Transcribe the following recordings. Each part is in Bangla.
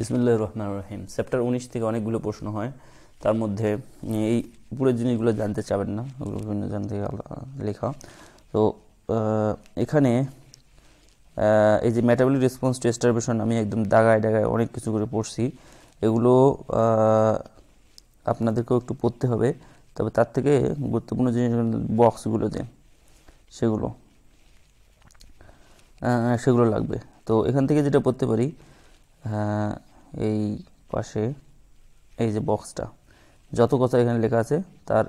বিসমিল্লাহির রহমানির রহিম। চ্যাপ্টার 19 থেকে অনেকগুলো প্রশ্ন হয়, তার মধ্যে এই পুরো জিনিসগুলো জানতে চাবেন না, ওগুলো বিভিন্ন জান থেকে লেখা। তো এখানে এই যে মেটাবলিক রেসপন্স টু স্টারভেশন আমি একদম দাগায় দাগায় অনেক কিছু করে পড়ছি। এগুলো আপনাদেরকেও একটু পড়তে হবে, তবে তার থেকে গুরুত্বপূর্ণ জিনিস বক্সগুলো যে সেগুলো লাগবে। তো এখান থেকে যেটা পড়তে পারি, এই পাশে এই যে বক্সটা, যত কথা এখানে লেখা আছে তার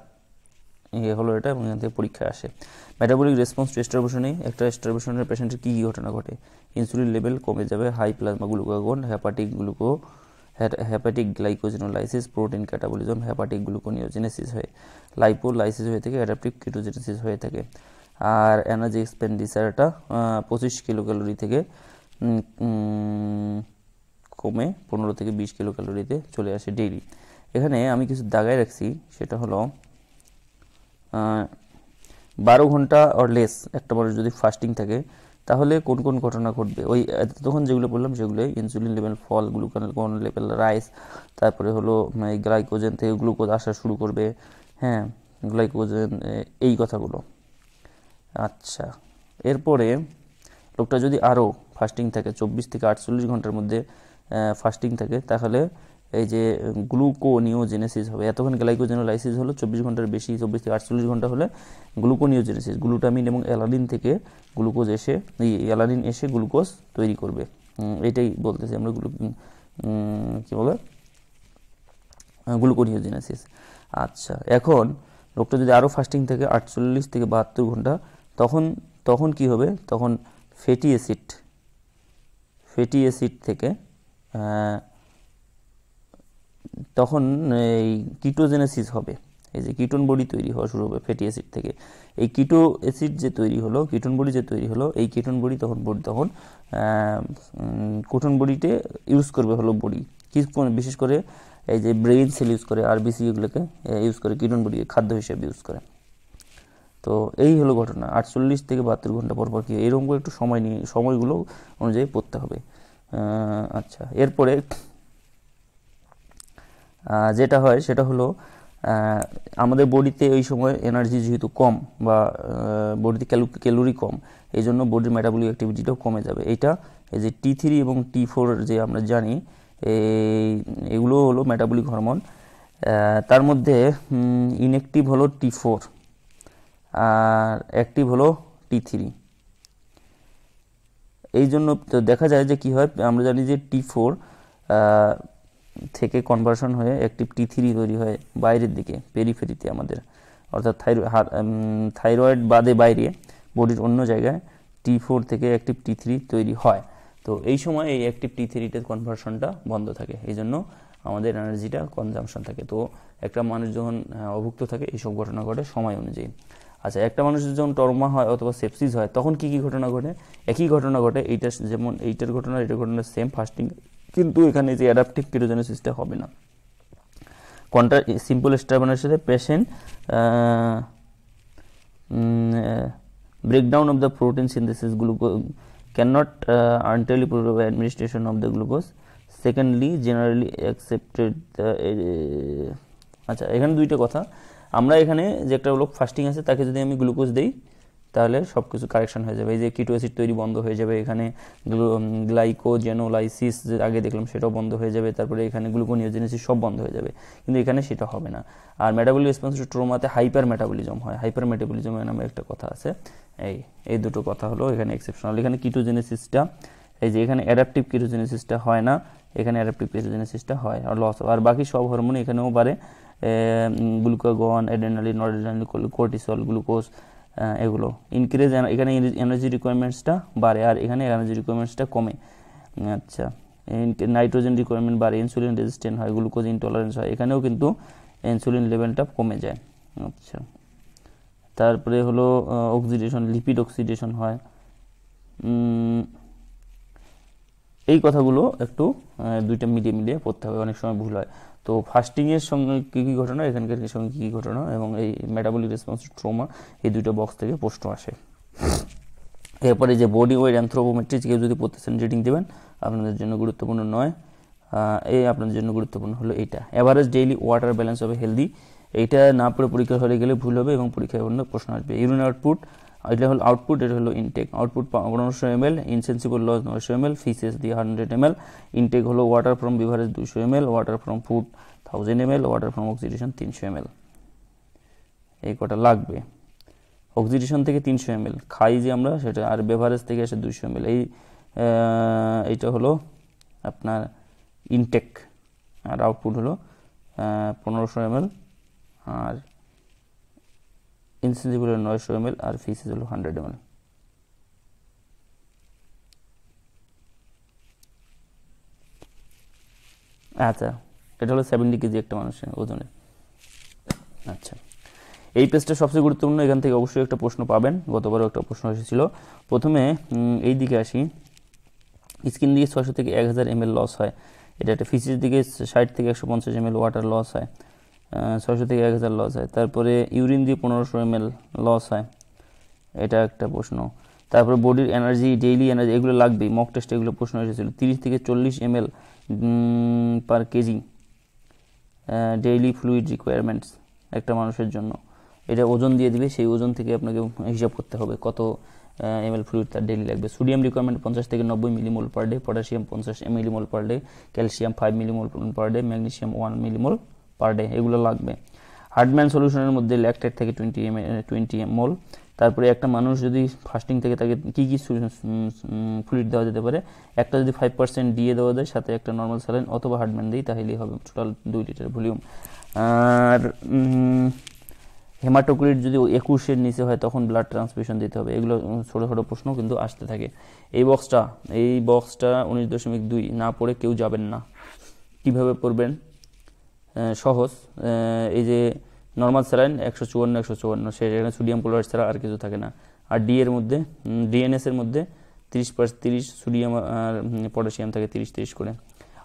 হলো এটা, এবং এখান থেকে পরীক্ষায় আসে। মেটাবলিক রেসপন্স টু স্টারভেশনে একটা স্টারভেশনের পেশেন্টের কী কী ঘটনা ঘটে? ইনসুলিন লেভেল কমে যাবে, high plasma glucagon, hepatic glycogenolysis, protein catabolism, hepatic gluconeogenesis হয়ে লাইপোলাইসিস হয়ে থাকে, অ্যাডাপটিভ কিটোজেনেসিস হয়ে থাকে। আর এনার্জি এক্সপেন্ডিচারটা 25 কিলো ক্যালোরি থেকে কমে 15 থেকে 20 কিলো ক্যালোরিতে চলে আসে ডেইলি। এখানে আমি কিছু দাগায় রাখছি, সেটা হলো 12 ঘন্টা অর লেস একটা মানুষ যদি ফাস্টিং থাকে তাহলে কোন কোন ঘটনা ঘটবে। ওই তখন যেগুলো বললাম সেগুলোই, ইনসুলিন লেভেল ফল, গ্লুকাগন লেভেল রাইস, তারপরে হলো গ্লাইকোজেন থেকে গ্লুকোজ আসা শুরু করবে, হ্যাঁ গ্লাইকোজেন, এই কথাগুলো। আচ্ছা, এরপরে লোকটা যদি আরও ফাস্টিং থাকে 24 থেকে 48 ঘন্টার মধ্যে ফাস্টিং থাকে, তাহলে এই যে গ্লুকোনিওজেনেসিস হবে। এতক্ষণ গ্লাইকোজেনোলাইসিস হলো 24 ঘন্টার বেশি, 24 থেকে 48 ঘন্টা হলে গ্লুকোনিওজেনেসিস, গ্লুটামিন এবং অ্যালানিন থেকে গ্লুকোজ এসে অ্যালানিন এসে গ্লুকোজ তৈরি করবে। এটাই বলতেছি আমরা কী বলে, গ্লুকোনিওজেনেসিস। আচ্ছা, এখন লোকটা যদি আরও ফাস্টিং থাকে 48 থেকে 72 ঘন্টা, তখন কি হবে? তখন ফ্যাটি অ্যাসিড থেকে তখন এই কিটোজেনেসিস হবে। এই যে কিটোন বডি তৈরি হওয়া শুরু হবে ফ্যাটি অ্যাসিড থেকে। এই কিটো অ্যাসিড যে তৈরি হলো, কিটোন বডি যে তৈরি হলো, এই কিটোন বডি তখন কিটোন বডিতে ইউজ করবে হলো বডি, বিশেষ করে এই যে ব্রেইন সেল ইউজ করে, আরবিসি এগুলোকে ইউজ করে, কিটোন বডিকে খাদ্য হিসেবে ইউজ করে। তো এই হলো ঘটনা। 48 থেকে 72 ঘন্টা পর কি এরকম করে একটু সময় নিয়ে সময়গুলো অনুযায়ী পড়তে হবে। আচ্ছা, এরপরে যেটা হয় সেটা হলো আমাদের বডিতে ওই সময় এনার্জি যেহেতু কম, বা বডিতে ক্যালোরি কম, এই জন্য বডির মেটাবলিক অ্যাক্টিভিটিটাও কমে যাবে। এই যে T3 এবং T4 যে আমরা জানি, এগুলো হলো মেটাবলিক হরমোন। তার মধ্যে ইনঅ্যাক্টিভ হলো T4 আর অ্যাক্টিভ হলো T3। এই জন্য দেখা যায় যে কি হয়, আমরা জানি যে T4 থেকে কনভার্সন হয়ে অ্যাক্টিভ T3 তৈরি হয় বাইরের দিকে, পেরিফেরিতে আমাদের, অর্থাৎ থাইরয়েড বাদে বাইরে বডির অন্য জায়গায় T4 থেকে অ্যাক্টিভ T3 তৈরি হয়। তো এই সময় এই অ্যাক্টিভ T3-তে কনভার্সনটা বন্ধ থাকে, এই জন্য আমাদের এনার্জিটা কনজামশন থাকে। তো একটা মানুষ যখন অভুক্ত থাকে এইসব ঘটনা ঘটে সময় অনুযায়ী। আচ্ছা, একটা মানুষের যখন টর্মা হয় অথবা সেপসিস হয় তখন কি ঘটনা ঘটে? একই ঘটনা ঘটে। যেমন এটার ঘটনা সেম ফাস্টিং, কিন্তু এখানে যে অ্যাডাপটিভ কিটোজেনেসিসটা হবে না। সিম্পল স্টারভেশনের সাথে patient breakdown of the protein synthesis glucose cannot entirely prove by administration of the glucose. Secondly, generally accepted আচ্ছা, এখানে দুইটা কথা। আমরা এখানে যে একটা লোক ফাস্টিং আছে তাকে যদি আমি গ্লুকোজ দিই তাহলে সব কিছু কারেকশন হয়ে যাবে। এই যে কিটো অ্যাসিড তৈরি বন্ধ হয়ে যাবে, এখানে গ্লাইকোজেনোলাইসিস যে আগে দেখলাম সেটাও বন্ধ হয়ে যাবে, তারপরে এখানে গ্লুকোনিওজেনেসিস সব বন্ধ হয়ে যাবে, কিন্তু এখানে সেটা হবে না। আর মেটাবলিক রেসপন্স টু ট্রমাতে হাইপার মেটাবলিজম হয়। হাইপার মেটাবলিজমের নামে একটা কথা আছে। এই দুটো কথা হলো এখানে এক্সেপশনাল। এখানে কিটোজেনেসিসটা, এই যে এখানে অ্যাডাপটিভ কিটোজেনেসিসটা হয় না, এখানে অ্যাডাপটিভ কিটোজেনেসিসটা হয় আর লস। আর বাকি সব হরমোন এখানেও বাড়ে, glucagon, adrenaline, noradrenaline, cortisol, glucose, এগুলো ইনক্রিজ। এখানে এনার্জি রিকোয়ারমেন্টসটা বাড়ে আর এখানে এনার্জি রিকোয়ারমেন্টসটা কমে। আচ্ছা, নাইট্রোজেন রিকোয়ারমেন্ট বাড়ে, ইনসুলিন রেজিস্ট্যান্ট হয়, গ্লুকোজ ইনটলারেন্স হয়, এখানেও কিন্তু ইনসুলিন লেভেলটা কমে যায়। আচ্ছা, তারপরে হলো অক্সিডেশন, লিপিড অক্সিডেশন হয়। এই কথাগুলো একটু দুইটা মিলিয়ে পড়তে হবে, অনেক সময় ভুল হয়। তো ফাস্টিংয়ের সঙ্গে কী কী ঘটনা, এখানকার সঙ্গে কী কী ঘটনা, এবং এই মেটাবলিক রেসপন্স টু ট্রমা, এই দুইটা বক্স থেকে প্রশ্ন আসে। এরপরে যে বডি ওয়েট অ্যানথ্রোপোমেট্রি কেউ যদি পড়তেছেন রিডিং দেবেন, আপনাদের জন্য গুরুত্বপূর্ণ নয়। এই আপনাদের জন্য গুরুত্বপূর্ণ হলো এইটা। অ্যাভারেজ ডেইলি ওয়াটার ব্যালেন্স হবে হেলদি, এইটা না পড়ে পরীক্ষা হলে গেলে ভুল হবে এবং পরীক্ষায় অন্য প্রশ্ন আসবে। ইউরিন আউটপুট, এটা হলো আউটপুট, এটা হলো intake. Output 1500 ml, insensible loss 900 ml, faeces দিয়ে 100 ml, ইনটেক হলো water from beverage 200 ml, water from food 1000 ml, water from oxidation 300 ml। এই কটা লাগবে। অক্সিডেশন থেকে 300 ml খাই যে আমরা সেটা, আর বেভারেজ থেকে আসে 200 ml। এইটা হলো আপনার ইনটেক, আর আউটপুট হলো 1500 ml, আর ইনসেন্সিবল 900 ml, আর ফিসেস হলো 100 ml। আচ্ছা, এটা হলো 70 কেজি একটা মানুষের ওজনে। আচ্ছা, এই পেজটা সবচেয়ে গুরুত্বপূর্ণ, এখান থেকে অবশ্যই একটা প্রশ্ন পাবেন, গতবারও একটা প্রশ্ন এসেছিল। প্রথমে এই দিকে আসি, স্কিন দিকে 600 থেকে 1000 ml লস হয়, এটা একটা। ফিসেস দিকে 60 থেকে 150 ml ওয়াটার লস হয়, 600 থেকে 1000 লস হয়। তারপরে ইউরিন দিয়ে 1500 ml লস হয়, এটা একটা প্রশ্ন। তারপরে বডির এনার্জি, ডেইলি এনার্জি, এগুলো লাগবেই, মক টেস্ট এগুলো প্রশ্ন এসেছিল। 30 থেকে 40 ml পার কেজি ডেইলি ফ্লুইড রিকোয়ারমেন্টস একটা মানুষের জন্য, এটা ওজন দিয়ে দিবে, সেই ওজন থেকে আপনাকে হিসাব করতে হবে কত ml ফ্লুইড তার ডেইলি লাগবে। সোডিয়াম রিকোয়ারমেন্ট 50 থেকে 90 millimole per day, potassium 50 millimole per day, calcium 5 millimole per day, magnesium 1 millimole per day, এগুলো লাগবে। হার্ডম্যান সলিউশনের মধ্যে ল্যাকটেট থেকে 20 ml। তারপরে একটা মানুষ যদি ফাস্টিং থেকে তাকে কী কী ফ্লুইড দেওয়া যেতে পারে, একটা যদি 5% দিয়ে দেওয়া যায়, সাথে একটা নর্মাল স্যালাইন অথবা হার্ডম্যান দিই, তাহলেই হবে টোটাল 2 লিটার ভলিউম। আর হেমাটোক্রিট যদি 21-এর নিচে হয় তখন ব্লাড ট্রান্সফিউশন দিতে হবে। এগুলো ছোটো ছোটো প্রশ্ন কিন্তু আসতে থাকে। এই বক্সটা 19.2 না পড়ে কেউ যাবেন না। কিভাবে পড়বেন? সহজ, এই যে নর্মাল স্যালাইন 154 সেখানে সোডিয়াম ক্লোরাইড ছাড়া আর কিছু থাকে না। আর ডিএনএস এর মধ্যে 30 সোডিয়াম আর পটাশিয়াম থাকে 30 করে।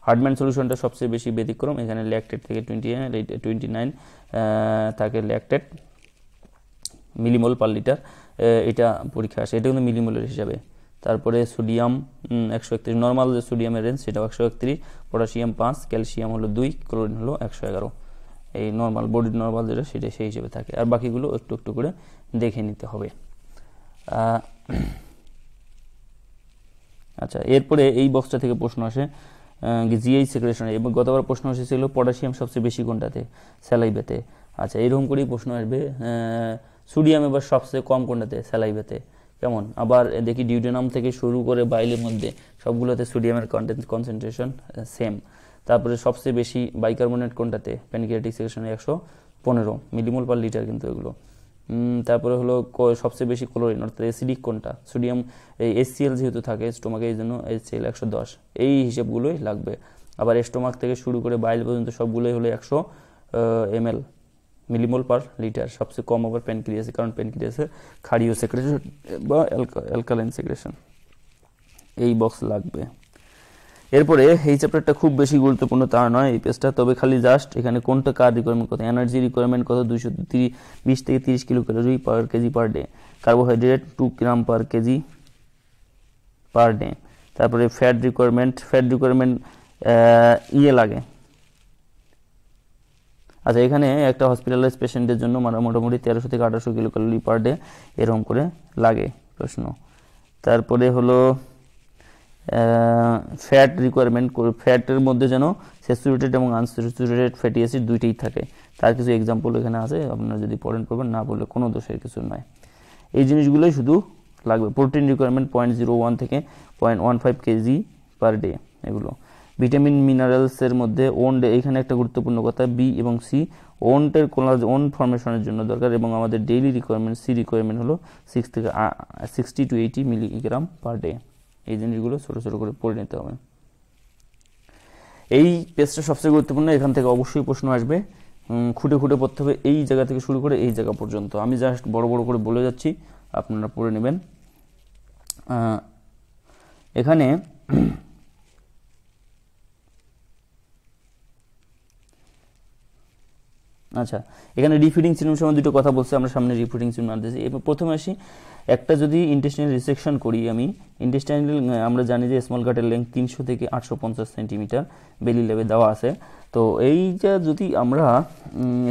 হার্ডম্যান সলিউশনটা সবচেয়ে বেশি ব্যতিক্রম, এখানে ল্যাকটেট থেকে 29 থাকে ল্যাকটেট মিলিমোল পার লিটার, এটা পরীক্ষা আসে, এটা কিন্তু মিলিমোলের হিসাবে। তারপরে সোডিয়াম 131, নর্মাল যে সোডিয়ামের রেঞ্জ সেটাও 131, পটাশিয়াম 5, ক্যালসিয়াম হলো 2, ক্লোরিন হলো 111। এই নর্মাল বডির নর্মাল যেটা সেটা সেই হিসেবে থাকে, আর বাকিগুলো একটু একটু করে দেখে নিতে হবে। আচ্ছা, এরপরে এই বক্সটা থেকে প্রশ্ন আসে জিআইচ সেক্রেশন, এবং গতবার প্রশ্ন এসেছিল পটাশিয়াম সবচেয়ে বেশি কোনটাতে, স্যালাইভাতে। আচ্ছা, এইরকম করেই প্রশ্ন আসবে, সোডিয়াম এবার সবচেয়ে কম কোনটাতে, স্যালাইভাতে। কেমন? আবার দেখি ডিউটেনাম থেকে শুরু করে বাইলের মধ্যে সবগুলোতে সোডিয়ামের কনসেন্ট্রেশন সেম। তারপরে সবচেয়ে বেশি বাইকার্বনেট কোনটাতে, প্যানক্রিয়াটিক সেকশনে 115 মিলিমোল পার লিটার কিন্তু এগুলো। তারপরে হলো সবচেয়ে বেশি ক্লোরিন অর্থাৎ অ্যাসিডিক কোনটা, সোডিয়াম এই HCl যেহেতু থাকে স্টোমাকে, এই জন্য HCl 110, এই হিসেবগুলোই লাগবে। আবার স্টোমাক থেকে শুরু করে বাইল পর্যন্ত সবগুলোই হলো 100 ml মিলিমোল পার লিটার। সবচেয়ে কম আবার প্যানক্রিয়াসে, কারণ প্যানক্রিয়াসে ক্ষারীয় সেক্রেশন বা অ্যালকালাইন সেক্রেশন। এই বক্স লাগবে। এরপরে এই চ্যাপ্টারটা খুব বেশি গুরুত্বপূর্ণ তা নয় এই পেজটা, তবে খালি জাস্ট এখানে কোনটা কার রিকোয়ারমেন্ট কত, এনার্জি রিকোয়ারমেন্ট কত, 220 থেকে 30 kilo calorie per KG per day, carbohydrate 2 গ্রাম পার কেজি পার ডে। তারপরে ফ্যাট রিকোয়ারমেন্ট লাগে। আচ্ছা, এখানে একটা হসপিটালাইজ পেশেন্টের জন্য মোটামুটি 1300 থেকে 1800 কিলো ক্যালোরি পার ডে এরকম করে লাগে প্রশ্ন। তারপরে হলো ফ্যাট রিকোয়ারমেন্ট, ফ্যাটের মধ্যে যেন স্যাচুরেটেড এবং আনস্যাচুরেটেড ফ্যাটি অ্যাসিড দুইটাই থাকে, তার কিছু এক্সাম্পল এখানে আছে, আপনারা যদি পড়েন পড়বেন, না পড়লে কোনো দোষের কিছু নয়। এই জিনিসগুলোই শুধু লাগবে। প্রোটিন রিকোয়ারমেন্ট 0.01 থেকে 0.15 কেজি পার ডে এগুলো। ভিটামিন মিনারেলসের মধ্যে ওন্ড, এখানে একটা গুরুত্বপূর্ণ কথা, বি এবং সি ওন্টের ওন ফর্মেশনের জন্য দরকার, এবং আমাদের ডেইলি রিকোয়ারমেন্ট সি রিকোয়ারমেন্ট হলো 60 to 80 মিলিগ্রাম পার ডে। এই জিনিসগুলো ছোটো ছোটো করে পড়ে নিতে হবে। এই পেজটা সবচেয়ে গুরুত্বপূর্ণ, এখান থেকে অবশ্যই প্রশ্ন আসবে, খুঁটে খুঁটে পড়তে হবে, এই জায়গা থেকে শুরু করে এই জায়গা পর্যন্ত। আমি জাস্ট বড় বড় করে বলে যাচ্ছি, আপনারা পড়ে নেবেন। এখানে আচ্ছা, এখানে রিফিডিং সিন্ড্রোম সময় দুটো কথা বলছে, আমরা সামনে রিফিডিং সিন্ড্রোম আনতেছি। এবার প্রথমে আসি, একটা যদি ইন্টেস্টাইনাল রিসেকশন করি আমি, ইন্টেস্টাইনাল আমরা জানি যে স্মল গাটের লেন্থ 300 থেকে 850 সেন্টিমিটার বেলি লেভে দেওয়া আছে। তো এইটা যদি আমরা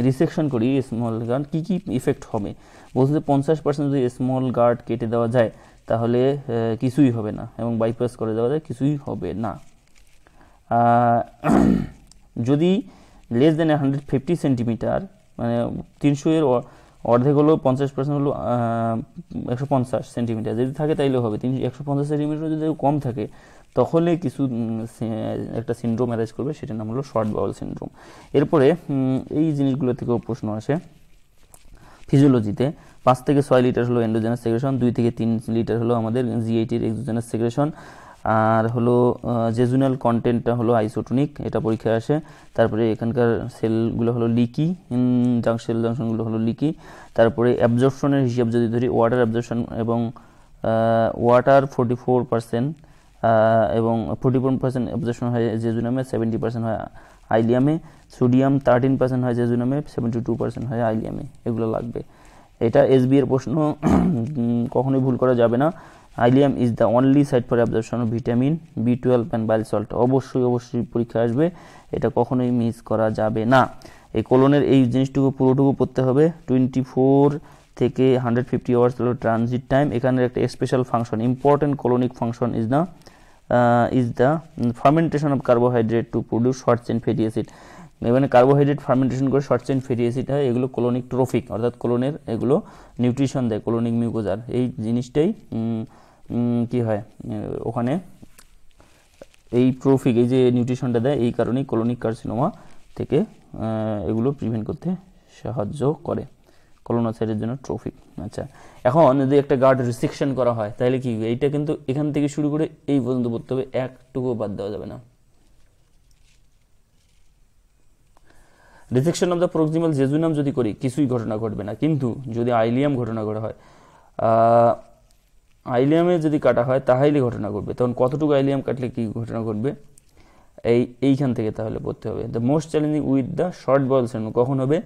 রিসেকশন করি স্মল গার্ড, কী কী ইফেক্ট হবে বলতে, 50% যদি স্মল গার্ড কেটে দেওয়া যায় তাহলে কিছুই হবে না, এবং বাইপাস করে দেওয়া যায় কিছুই হবে না। যদি লেস দেন 150 সেন্টিমিটার, মানে 300 এর অর্ধেক হলো 50% হলো 150 সেন্টিমিটার যদি থাকে তাইলেও হবে। 150 সেন্টিমিটার যদি কম থাকে তাহলে কিছু একটা সিন্ড্রোম অ্যারাইজ করবে, সেটার নাম হলো শর্ট বাউল সিন্ড্রোম। এরপরে এই জিনিসগুলো থেকেও প্রশ্ন আসে ফিজিওলজিতে। 5 থেকে 6 লিটার হলো এন্ডোজেনাস সেক্রেশন, 2 থেকে 3 লিটার হলো আমাদের জিআইটির এক্সোজেনাস সেক্রেশন, আর হলো জেজুনাল কন্টেন্টটা হলো আইসোটোনিক, এটা পরীক্ষায় আসে। তারপরে এখানকার সেলগুলো হলো লিকি, সেল জাংশনগুলো হলো লিকি। তারপরে অ্যাবজর্পশনের হিসাব যদি ধরি, ওয়াটার অ্যাবজর্পশন এবং ওয়াটার 44% এবং 44% অ্যাবজর্পশন হয় জেজুনামে, 70% হয় আইলিয়ামে। সোডিয়াম 13% হয় জেজুনামে, 72% হয় আইলিয়ামে। এগুলো লাগবে। এটা এসবি এর প্রশ্ন, কখনোই ভুল করা যাবে না। Ileum is the only site for absorption of vitamin B12 and bile salt. অবশ্যই পরীক্ষা আসবে, এটা কখনোই মিস করা যাবে না। এই কোলনের এই জিনিসটুকু পুরোটুকু পড়তে হবে। 24 থেকে 150 আওয়ার্স হলো ট্রানজিট টাইম। এখানে একটা special function, important colonic function is the fermentation of carbohydrate to produce short chain fatty acid. এখানে কার্বোহাইড্রেট ফার্মেন্টেশন করে শর্ট চেইন ফ্যাটি অ্যাসিড হয়, এগুলো কোলনিক ট্রফিক, অর্থাৎ কোলনের এগুলো নিউট্রিশন দেয়, কোলনিক মিউকোজার। এই জিনিসটাই কি হয় ওখানে, এই ট্রফিক, এই যে নিউট্রিশনটা দেয়, এই কারণেই কোলনিক কার্সিনোমা থেকে এগুলো প্রিভেন্ট করতে সাহায্য করে, কোলোনোসাইটের জন্য ট্রফিক। আচ্ছা, এখন যদি একটা গার্ড রিসেকশন করা হয় তাহলে কি, এইটা কিন্তু এখান থেকে শুরু করে এই পর্যন্ত পড়তে হবে, একটুকু বাদ দেওয়া যাবে না। Resection of the proximal jejunum যদি করি কিছুই ঘটনা ঘটবে না, কিন্তু যদি আইলিয়াম ঘটনা করা হয়, আইলিয়ামে যদি কাটা হয় তাহলে ঘটনা ঘটবে। তখন কতটুকু আইলিয়াম কাটলে কি ঘটনা ঘটবে, এইখান থেকে তাহলে পড়তে হবে। The most challenging with the short bowel syndrome কখন হবে,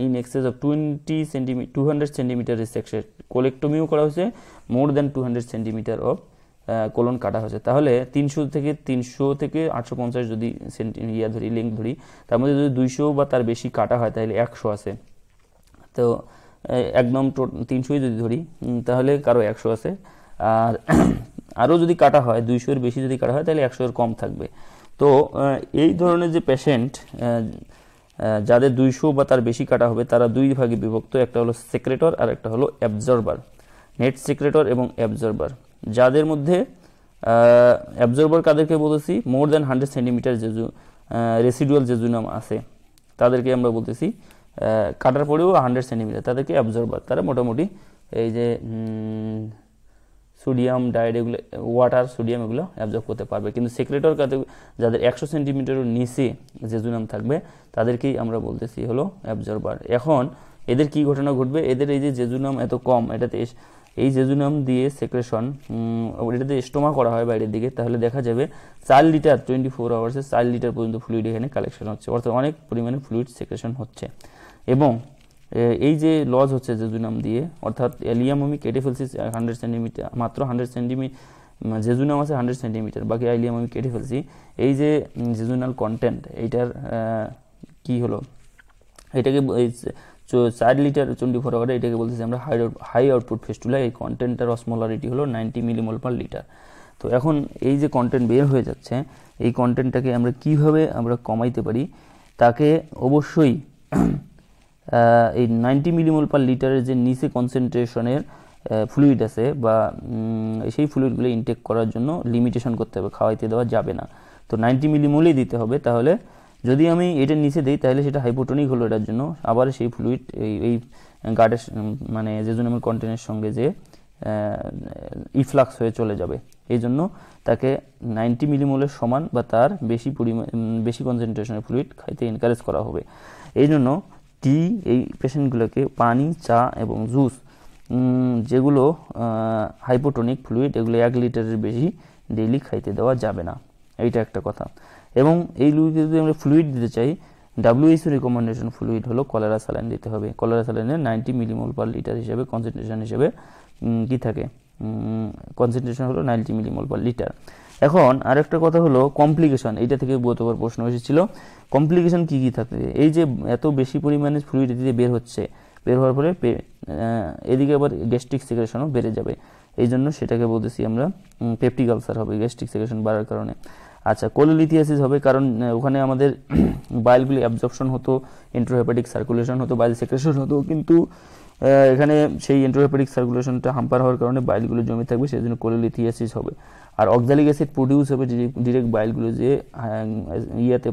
in excess of 200 centimetre resection, কোলেক্টমিও করা হয়েছে, more than 200 centimetre of colon কাটা হয়েছে। তাহলে 300 থেকে 850 যদি ধরি, লেন্থ ধরি, তার মধ্যে যদি 200 বা তার বেশি কাটা হয় তাহলে 100 আছে। তো একদম 300 যদি ধরি তাহলে কারো 100 আছে, আর আরও যদি কাটা হয় 200 এর বেশি যদি কাটা হয় তাহলে 100 এর কম থাকবে। তো এই ধরনের যে পেশেন্ট যাদের 200 বা তার বেশি কাটা হবে তারা দুই ভাগে বিভক্ত, একটা হলো সেক্রেটর আর একটা হলো অ্যাবজর্বার। নেট সেক্রেটর এবং অ্যাবজর্বার, যাদের মধ্যে অ্যাবজর্বার কাদেরকে বলতেছি, more than 100 centimetre residual jejunum আছে তাদেরকে আমরা বলতেছি, কাটার পরেও 100 সেন্টিমিটার, তাদেরকে অ্যাবজর্বার। তারা মোটামুটি এই যে সোডিয়াম ডায়েট এগুলো, ওয়াটার সোডিয়াম এগুলো অ্যাবজর্ব করতে পারবে। কিন্তু সেক্রেটর যাদের 100 সেন্টিমিটারের নিচে জেজুনাম থাকবে তাদেরকেই আমরা বলতেছি হলো অ্যাবজর্বার। এখন এদের কি ঘটনা ঘটবে, এদের এই যে জেজুনাম এত কম, এটাতে এই জেজুনাম দিয়ে সেক্রেশন, এটাতে স্টোমা করা হয় বাইরের দিকে, তাহলে দেখা যাবে 4 লিটার 24 আওয়ার্সে 4 লিটার পর্যন্ত ফ্লুইড এখানে কালেকশন হচ্ছে, অর্থাৎ অনেক পরিমাণে ফ্লুইড সেক্রেশন হচ্ছে। এবং এই যে লজ হচ্ছে জেজুনাম দিয়ে, অর্থাৎ আইলিয়াম আমি কেটে ফেলছি 100 সেন্টিমিটার, মাত্র 100 সেন্টিমিটার জেজুনাম আছে 100 সেন্টিমিটার, বাকি আইলিয়াম আমি কেটে ফেলছি। এই যে জেজুনাল কন্টেন্ট, এইটার কি হলো, এটাকে 4 লিটার 24 আওয়ারে এটাকে বলতেছি আমরা হাই আউটপুট ফেস্টুলা। এই কন্টেন্টটার অসমোলারিটি হলো 90 মিলিমোল পার লিটার। তো এখন এই যে কন্টেন্ট বের হয়ে যাচ্ছে, এই কন্টেন্টটাকে আমরা কিভাবে আমরা কমাইতে পারি, তাকে অবশ্যই এই 90 মিলিমোল পার লিটারের যে নিচে কনসেন্ট্রেশনের ফ্লুইড আছে বা সেই ফ্লুইডগুলো ইনটেক করার জন্য লিমিটেশন করতে হবে, খাওয়াইতে দেওয়া যাবে না। তো 90 মিলিমোলই দিতে হবে। তাহলে যদি আমি এটার নিচে দিই তাহলে সেটা হাইপোটোনিক হলো এটার জন্য, আবার সেই ফ্লুইড এই গার্ডের মানে জেজুনামের কন্টেন্টের সঙ্গে যে ইফ্লাক্স হয়ে চলে যাবে। এই জন্য তাকে 90 মিলিমোলের সমান বা তার বেশি কনসেন্ট্রেশনের ফ্লুইড খাইতে এনকারেজ করা হবে। এই জন্য এই পেশেন্টগুলোকে পানি, চা এবং জুস, যেগুলো হাইপোটোনিক ফ্লুইড, এগুলো 1 লিটারের বেশি ডেইলি খাইতে দেওয়া যাবে না, এইটা একটা কথা। এবং এই রোগীকে যদি আমরা ফ্লুইড দিতে চাই, WHO রিকমেন্ডেশন ফ্লুইড হলো কলেরা স্যালাইন দিতে হবে। কলেরা স্যালাইনে 90 মিলিমোল পার লিটার হিসেবে কনসেন্ট্রেশন হিসেবে কি থাকে, কনসেন্ট্রেশন হলো 90 মিলিমোল পার লিটার। এখন আরেকটা কথা হলো কমপ্লিকেশন, এইটা থেকে বহুতবার প্রশ্ন এসেছিল, কমপ্লিকেশন কি কি থাকবে। এই যে এত বেশি পরিমাণে ফ্লুইড এদিকে বের হচ্ছে, বের হওয়ার পরে এদিকে আবার গ্যাস্ট্রিক সেক্রেশনও বেড়ে যাবে, এই জন্য সেটাকে বলতেছি আমরা পেপটিক আলসার হবে গ্যাস্ট্রিক সেক্রেশন বাড়ার কারণে। আচ্ছা, কোলোলিথিয়াসিস হবে, কারণ ওখানে আমাদের বাইলগুলি অ্যাবজর্পশন হতো, ইন্ট্রোহেপাটিক সার্কুলেশন হতো, বাইল সেক্রেশন হতো, কিন্তু এখানে সেই ইন্ট্রোহেপাটিক সার্কুলেশনটা হাম্পার হওয়ার কারণে বাইলগুলো জমে থাকবে, সেই জন্য কোলোলিথিয়াসিস হবে। আর অক্সালিক অ্যাসিড প্রডিউস হবে ডিরেক্ট বাইলগুলো যে ইয়াতে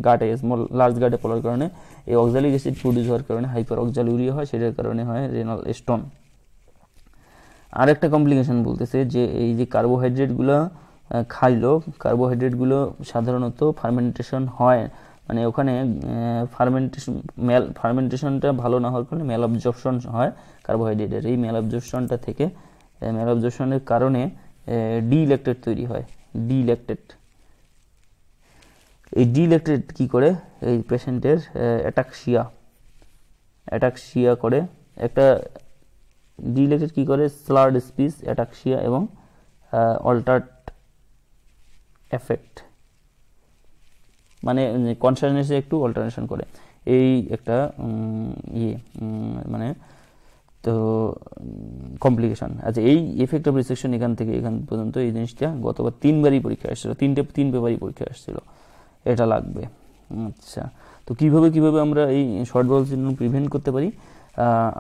গাটে স্মল লার্জ গাটে পড়ার কারণে, এই অক্সালিক অ্যাসিড প্রডিউস হওয়ার কারণে হাইপার অক্সালুরিয়া হয়, সেটার কারণে হয় রেনাল স্টোন। আর একটা কমপ্লিকেশন বলতেছে যে এই যে কার্বোহাইড্রেটগুলো খাইলো, কার্বোহাইড্রেটগুলো সাধারণত ফার্মেন্টেশন হয়, মানে ওখানে ফার্মেন্টেশনটা ভালো না হওয়ার কারণে ম্যাল অবজর্পশন হয় কার্বোহাইড্রেটের। এই ম্যাল অবজর্পশনটা থেকে ম্যাল অবজর্পশনের কারণে ডিল্যাকটেট তৈরি হয়। এই ডিল্যাকটেট কি করে, এই পেশেন্টের অ্যাটাক্সিয়া করে, একটা ডিল্যাকটেট কি করে, স্লার্ড স্পিচ, অ্যাটাক্সিয়া এবং অল্টার্ড এফেক্ট, মানে কনসাসনেসে একটু অল্টারেশন করে, এই একটা মানে তো কমপ্লিকেশন। আচ্ছা, এই এফেক্ট অফ রিসেকশন এখান থেকে এখান পর্যন্ত এই জিনিসটা গতবার 3বারই পরীক্ষা আসছিল, 3 পেপারই পরীক্ষা আসছিল, এটা লাগবে। আচ্ছা, তো কিভাবে আমরা এই শর্ট বাউল সিনড্রোম প্রিভেন্ট করতে পারি,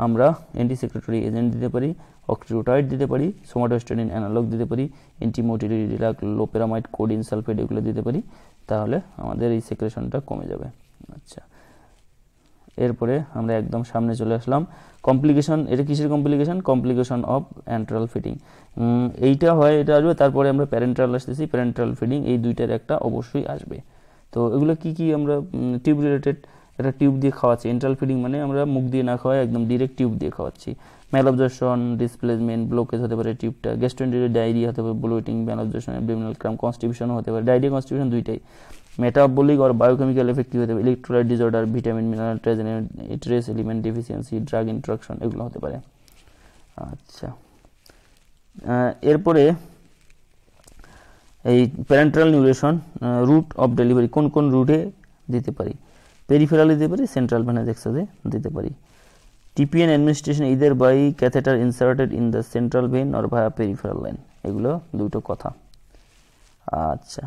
আমরা অ্যান্টিসেক্রেটরি এজেন্ট দিতে পারি, অক্সিটোটাইড দিতে পারি, সোমাটোস্টেরিন অ্যানালগ দিতে পারি, অ্যান্টিমোটিরিলাক, লোপেরামাইড, কোডিন সালফেট এগুলো দিতে পারি, তাহলে আমাদের এই সেক্রেশনটা কমে যাবে। আচ্ছা, এরপরে আমরা একদম সামনে চলে আসলাম, কমপ্লিকেশন। এটা কিসের complication? Complication of antral feeding, এইটা হয়, এটা আসবে, তারপরে আমরা প্যারেন্টাল আসতেছি, প্যারেন্টাল ফিডিং, এই দুইটার একটা অবশ্যই আসবে। তো এগুলো কি আমরা টিউব রিলেটেড, একটা টিউব দিয়ে খাওয়াচ্ছি, এন্ট্রাল ফিডিং মানে আমরা মুখ দিয়ে না খাওয়াই একদম ডিরেক্ট টিউব দিয়ে খাওয়াচ্ছি। ম্যালঅবজর্পশন, ডিসপ্লেসমেন্ট, ব্লকেজ হতে পারে টিউবটা, গ্যাস্ট্রোএন্টেরিক ডায়রিয়া হতে পারে, ব্লোটিং, ম্যালঅবজর্পশন, অ্যাবডোমিনাল ক্রাম্প, কনস্টিপেশনও হতে পারে, ডায়রিয়া কনস্টিপেশন দুইটাই। মেটাবলিক আর বায়োকেমিক্যাল এফেক্ট কী হতে পারে, electrolyte disorder, vitamin mineral trace element deficiency, drug interaction, এগুলো হতে পারে। আচ্ছা, এরপরে এই parenteral nutrition, route of delivery, কোন রুটে দিতে পারি, পেরিফেরালি দিতে পারি, সেন্ট্রাল ভেনাস এক্সেসে দিতে পারি। TPN administration either by catheter inserted in the central vein or via peripheral line, এগুলো দুটো কথা। আচ্ছা,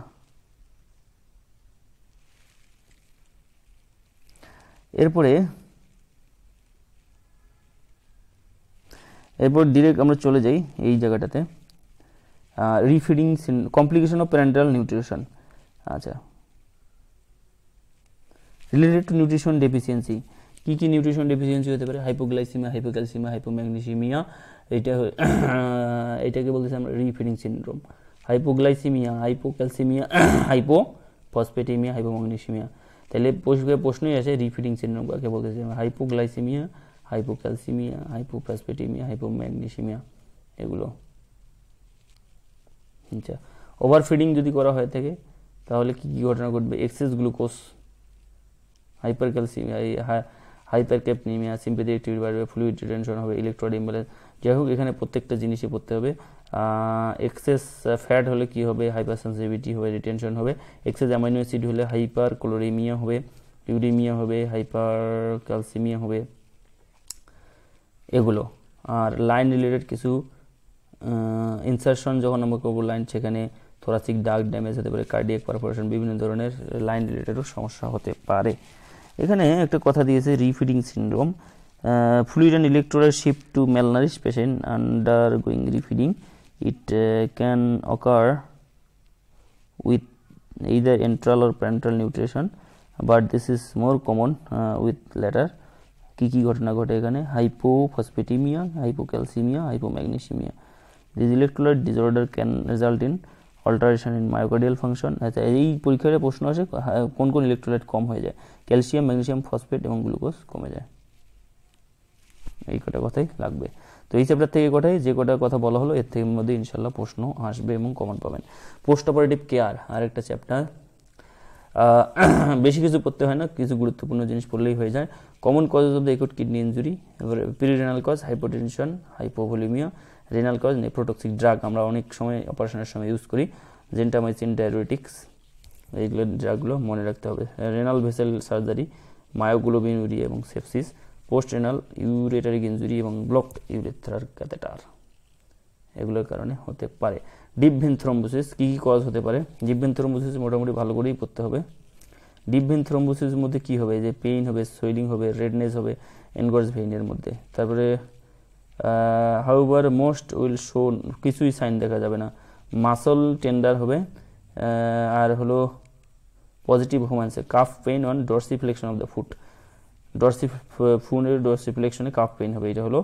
এরপর ডিরেক্ট আমরা চলে যাই এই জায়গাটাতে, রিফিডিং কমপ্লিকেশন অফ প্যারেন্টাল নিউট্রিশন। আচ্ছা, রিলেটেড টু নিউট্রিশন ডেফিসিয়েন্সি, কি নিউট্রিশন ডেফিসিয়েন্সি হতে পারে, হাইপোগ্লাইসিমিয়া, হাইপোক্যালসিমিয়া, হাইপোম্যাগনেসিমিয়া, এটাকে বলতেছি আমরা রিফিডিং সিনড্রোম। হাইপোগ্লাইসিমিয়া, হাইপোক্যালসিমিয়া, হাইপোফসফেটেমিয়া, হাইপোম্যাগনেসিমিয়া, তাহলে প্রশ্নই আসে রিফিডিং সিনড্রোম কাকে বলতেছি, হাইপোগ্লাইসিমিয়া, হাইপোক্যালসিমিয়া, হাইপোফসফেটেমিয়া, হাইপোম্যাগনেসিমিয়া, এগুলো। আচ্ছা, ওভারফিডিং যদি করা হয়ে থাকে তাহলে কি ঘটনা ঘটবে, এক্সেস গ্লুকোজ, হাইপারক্যালসিমিয়া, হাইপারক্যাপনিমিয়া, সিম্প্যাথেটিক অ্যাক্টিভিটি বাড়বে, ফ্লুইড রিটেনশন হবে, ইলেকট্রোলাইট ইমব্যালেন্স, যাই হোক এখানে প্রত্যেকটা জিনিসই পড়তে হবে। এক্সেস ফ্যাট হলে কি হবে, হাইপারসেনসিটিভিটি হবে, রিটেনশন হবে। এক্সেস অ্যামাইনো অ্যাসিড হলে হাইপার ক্লোরিমিয়া হবে, ইউরিমিয়া হবে, হাইপার ক্যালসিমিয়া হবে, এগুলো। আর লাইন রিলেটেড কিছু ইনসারশন যখন আমরা করবো লাইন, সেখানে থোরাসিক ডাক ড্যামেজ হতে পারে, কার্ডিয়াক পারফোরেশন, বিভিন্ন ধরনের লাইন রিলেটেডও সমস্যা হতে পারে। এখানে একটা কথা দিয়েছে, refeeding syndrome, fluid and electrolyte shift to malnourish patient undergoing refeeding, it can occur with either enteral or parenteral nutrition, but this is more common with latter. কি ঘটনা ঘটে এখানে, hypophosphataemia, hypocalcaemia, hypomagnesaemia. This electrolyte disorder can result in alteration in myocardial function. আচ্ছা, এই পরীক্ষায় প্রশ্ন আসে কোন ইলেকট্রোলাইট কম হয়ে যায়, ক্যালসিয়াম, ম্যাগনেসিয়াম, ফসফেট এবং গ্লুকোজ কমে যায়, এই কটা কথাই লাগবে। তো এই চ্যাপ্টার থেকে যে কটা কথা বলা হলো, এর থেকে মধ্যে ইনশাল্লাহ প্রশ্ন আসবে এবং কমন পাবেন। পোস্ট অপারেটিভ কেয়ার, আরেকটা চ্যাপ্টার, বেশি কিছু পড়তে হয় না, কিছু গুরুত্বপূর্ণ জিনিস পড়লেই হয়ে যায়। Common causes of the acute kidney injury, এবারে prerenal cause hypotension, hypovolaemia, renal cause nephrotoxic drug আমরা অনেক সময় অপারেশনের সময় ইউজ করি, জেন্টামাইসিন, ডায়ুরেটিক্স, এইগুলো ড্রাগগুলো মনে রাখতে হবে। রেনাল ভেসেল সার্জারি, মায়োগ্লোবিনুরিয়া এবং সেপসিস, পোস্ট রেনাল ইউরেটারিক ইনজুরি এবং ব্লকড ইউরেথ্রার ক্যাথেটার, এগুলোর কারণে হতে পারে। ডিপ ভেন থ্রম্বোসিস কী কী কজ হতে পারে? ডিপ ভেন থ্রম্বোসিস মোটামুটি ভালো করেই পড়তে হবে। ডিপ ভেন থ্রম্বোসিসের মধ্যে কী হবে? যে পেইন হবে, সোয়েলিং হবে, রেডনেস হবে এনগর্জ ভেইনের মধ্যে। তারপরে হাউএভার মোস্ট উইল শো, কিছুই সাইন দেখা যাবে না। মাসল টেন্ডার হবে, আর হলো পজিটিভ হোমান্সে calf pain on dorsiflexion of the foot, ফুটের ডরসিফ্লেকশনে কাফ পেইন হবে, এটা হলো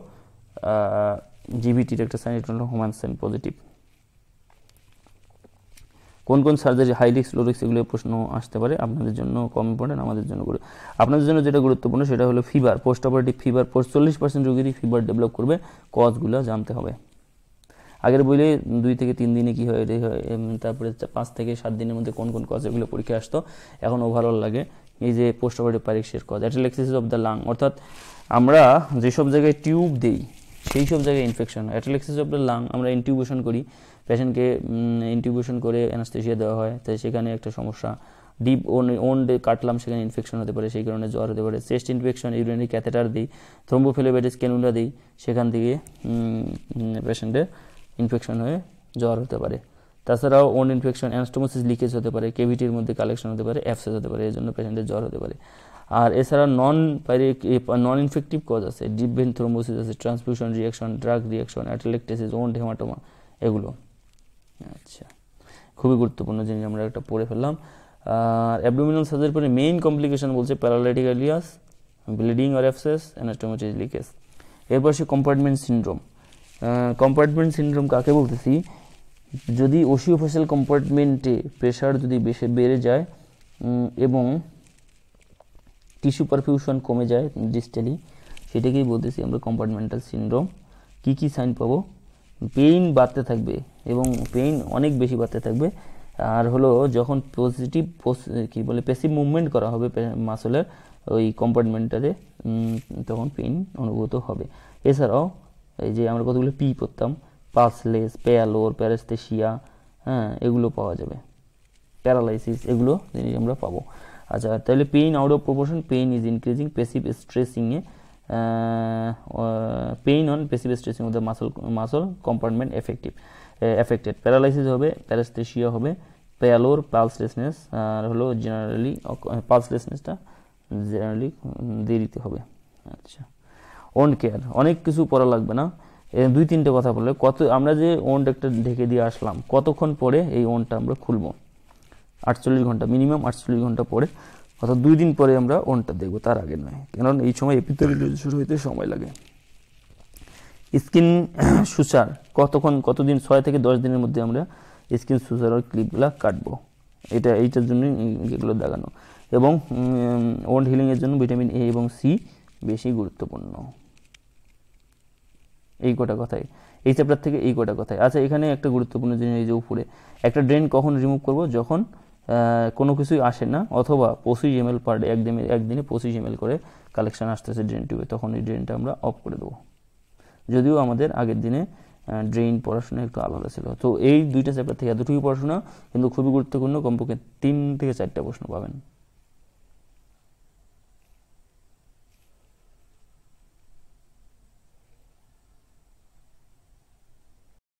জিভিটির একটা সাইন, এটা হলো হোমান্স সাইন পজিটিভ। কোন কোন surgery high risk low risk, এগুলো প্রশ্ন আসতে পারে, আপনাদের জন্য কম ইম্পর্টেন্ট, আমাদের জন্য আপনাদের জন্য যেটা গুরুত্বপূর্ণ সেটা হলো ফিভার, পোস্ট অপারেটিভ ফিভার, 40% রোগীরই ফিভার ডেভেলপ করবে, কজগুলো জানতে হবে। আগের বইলে 2 থেকে 3 দিনে কী হয়, এটাই হয়, তারপরে 5 থেকে 7 দিনের মধ্যে কোন কোন কজ, এগুলো পরীক্ষা আসতো। এখন ওভারঅল লাগে এই যে post operative pyrexia cause, atelectasis of the lung, অর্থাৎ আমরা যেসব জায়গায় টিউব দিই সেই সব জায়গায় infection. Atelectasis of the lung, আমরা ইনটিউবেশন করি, পেশেন্টকে ইনটিউবেশন করে অ্যানাস্থেসিয়া দেওয়া হয়, তাই সেখানে একটা সমস্যা। ডিপ ওন্ডে কাটলাম, সেখানে ইনফেকশন হতে পারে, সেই কারণে জ্বর হতে পারে। চেস্ট ইনফেকশন, ইউরিনারি ক্যাথেটার দিই, থ্রোম্বোফিলেবাইটিস ক্যানুলা দিই, সেখান থেকে পেশেন্টের ইনফেকশন হয়ে জ্বর হতে পারে। তাছাড়াও ওন্ড ইনফেকশন, অ্যানাস্টোমোসিস লিকেজ হতে পারে, কেভিটির মধ্যে কালেকশন হতে পারে, অ্যাবসেস হতে পারে, এর জন্য পেশেন্টের জ্বর হতে পারে। আর এছাড়া নন ইনফেক্টিভ কজ আছে, ডিপ ভেন থ্রোম্বোসিস আছে, transfusion reaction, drug reaction, atelectasis, wound haematoma, এগুলো। আচ্ছা, খুবই গুরুত্বপূর্ণ জিনিস আমরা একটা পড়ে ফেললাম। আর অ্যাবডোমিনাল সার্জারির পরে মেইন কমপ্লিকেশন বলছে paralytic Ilias, bleeding or abscess, anastomosis leakage. এরপর সে কম্পার্টমেন্ট সিনড্রোম। কম্পার্টমেন্ট সিনড্রোম কাকে বলতেছি? যদি ওসিওফেশিয়াল কম্পার্টমেন্টে প্রেশার যদি বেড়ে যায় এবং টিস্যু পারফিউশন কমে যায় ডিস্টালি, সেটাকেই বলতেছি আমরা কম্পার্টমেন্টাল সিনড্রোম। কি কি সাইন পাবো? পেইন বাড়তে থাকবে এবং পেইন অনেক বেশি বাড়তে থাকবে। আর হলো যখন প্যাসিভ মুভমেন্ট করা হবে মাসলের ওই কম্পার্টমেন্টারে, তখন পেইন অনুভূত হবে। এছাড়াও এই যে আমরা কতগুলো পি পড়তাম, পালসলেস, প্যালোর, প্যারাস্থেসিয়া, হ্যাঁ, এগুলো পাওয়া যাবে, প্যারালাইসিস, এগুলো জিনিস আমরা পাবো। আচ্ছা, তাহলে pain out of proportion, pain is increasing, passive স্ট্রেসিংয়ে, pain on passive stressing of the muscle compartment affected, paralysis হবে, প্যারাস্থেসিয়া হবে, প্যালোর, পালসলেসনেস, আর হলো জেনারেলি পালসলেসনেসটা জেনারেলি দেরিতে হবে। আচ্ছা, ওন্ড কেয়ার, অনেক কিছু পড়া লাগবে না, 2-3টে কথা বললে আমরা যে ওন্ড একটা ঢেকে দিয়ে আসলাম, কতক্ষণ পরে এই ওন্ডটা আমরা খুলবো? 48 ঘন্টা, মিনিমাম 48 ঘন্টা পরে, অর্থাৎ 2 দিন পরে আমরা ওন্ডটা দেখবো, তার আগে নয়, কারণ এই সময় এপিথেলিয়াল শুরু হইতে সময় লাগে। স্কিন সুচার কতদিন? 6 থেকে 10 দিনের মধ্যে আমরা স্কিন সুচারের ক্লিপগুলো কাটবো, এইটার জন্য এগুলো দেখানো। এবং ওন্ড হিলিংয়ের জন্য ভিটামিন এ এবং সি বেশি গুরুত্বপূর্ণ। এই কটা কথাই, এই চ্যাপ্টার থেকে এই কটা কথাই। আচ্ছা, এখানে একটা গুরুত্বপূর্ণ জিনিস, এই যে উপরে একটা ড্রেন কখন রিমুভ করব? যখন কোনো কিছুই আসে না, অথবা 25 ml পার ডে, একদিনে 25 ml করে কালেকশন আসতেছে ড্রেন টিউবে, তখন এই ড্রেনটা আমরা অফ করে দেবো। যদিও আমাদের আগের দিনে ড্রেন পড়াশোনা একটু আলাদা ছিল। তো এই 2টা চ্যাপ্টার থেকে এতটুকু পড়াশোনা কিন্তু খুবই গুরুত্বপূর্ণ, কমপক্ষে 3 থেকে 4টা প্রশ্ন পাবেন।